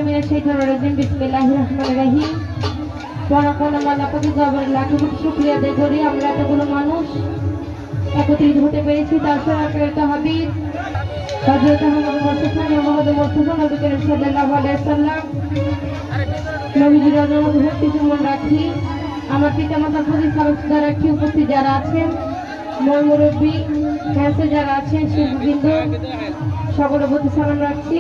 মিনাশ শাইতানির রাজিম বিসমিল্লাহির রহমানির রহিম। পরাপর আল্লাহ পাকের দরবারে লাখো কোটি শুকরিয়া আদায় করি আমরা এতগুলো মানুষ একত্রিত হতে পেরেছি। তার সহায়তা হাবিব হযরত মুস্তাফা নবী করিম সাল্লাল্লাহু আলাইহি ওয়াসাল্লাম নবীজির অনুমতি ভক্তি চুম্বন রাখি। আমার পিতামাতার প্রতি সালাম রাখি। উপস্থিত যারা আছেন ময় মুরব্বী ফ্যান্সে যারা আছেন শিল্পবৃন্দ সকলের প্রতি সালাম রাখছি।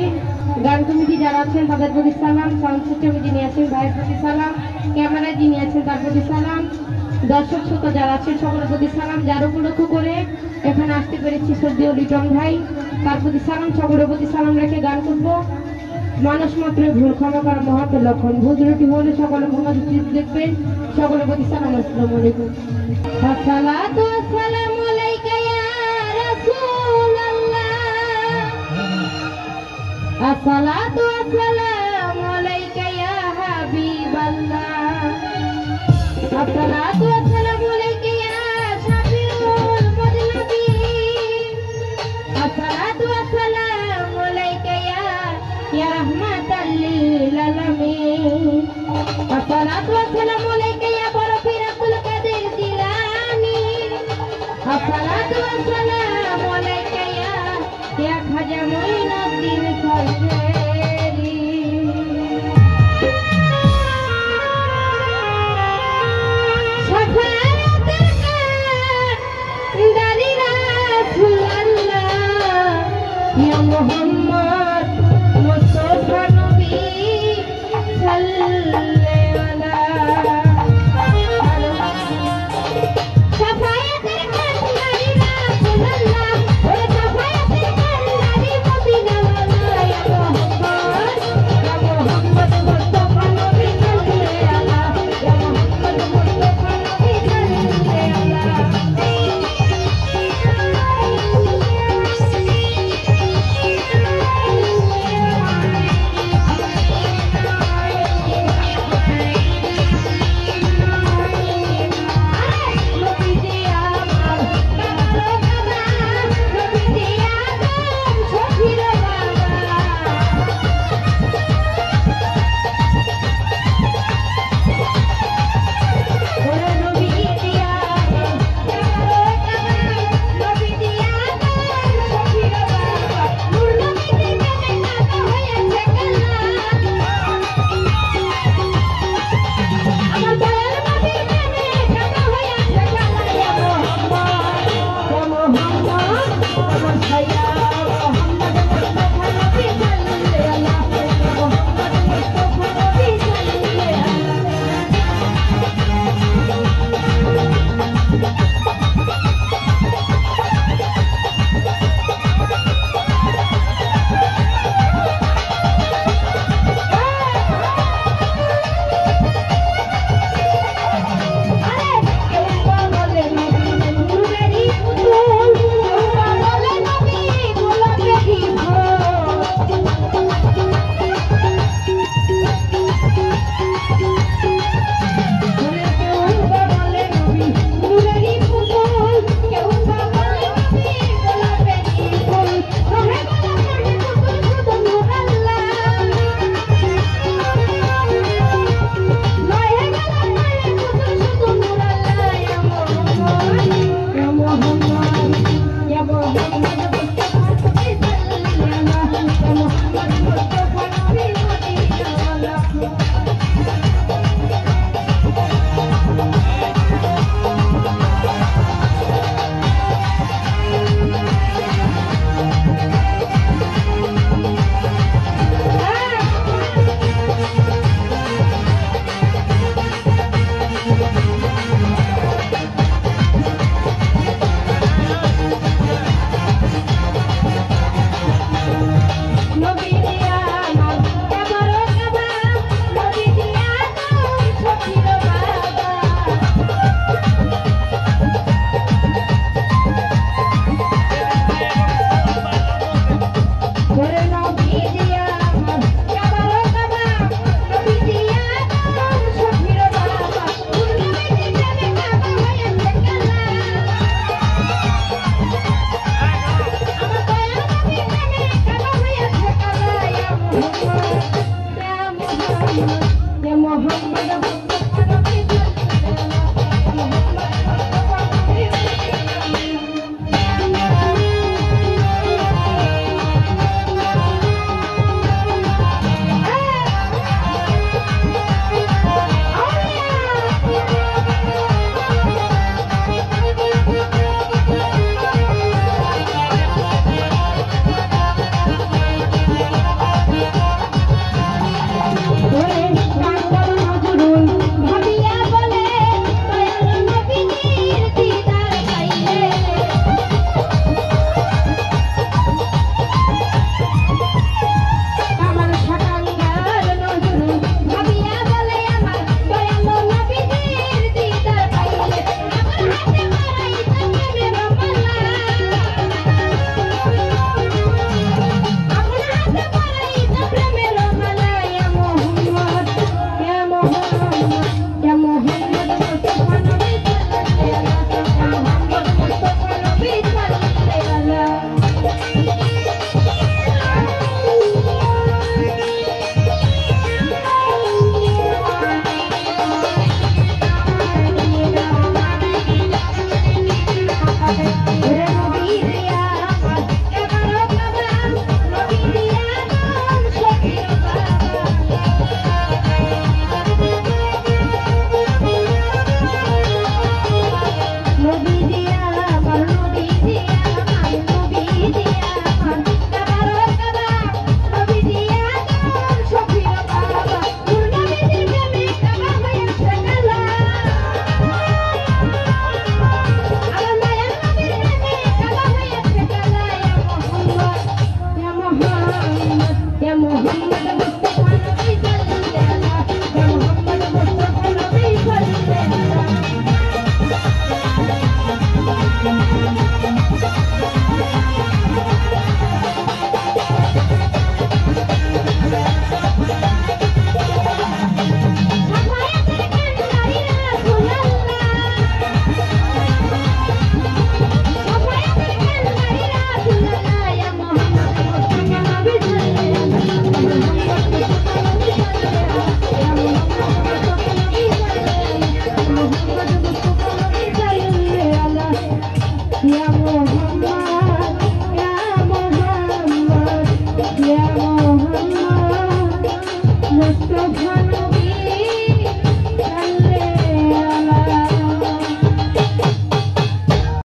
গান কমিটি যারা আছেন তাদের প্রতি সালাম। সাউন্ড সিস্টেমে যিনি আছেন ভাইয়ের প্রতি সালাম। ক্যামেরায় যিনি আছেন তার প্রতি সালাম। দর্শক শ্রোতা যারা আছেন সকলের প্রতি সালাম। যার উপলক্ষ করে এখানে আসতে পেরেছি সর্দি লিটন ভাই তার প্রতি সালাম। সকলের প্রতি সালাম রেখে গান করব। মানুষ মাত্র ভুল ক্ষমা করা মহাত লক্ষণ। ভুল ত্রুটি হলে সকলে ক্ষমা দৃষ্টি দেখবেন। সকলের প্রতি সালাম। আসসালামু আলাইকুম। আসসালাতু ওয়াসসালামু আলাইকা ইয়া রাসূলুল্লাহ। আসসালাতু ওয়াসসালামু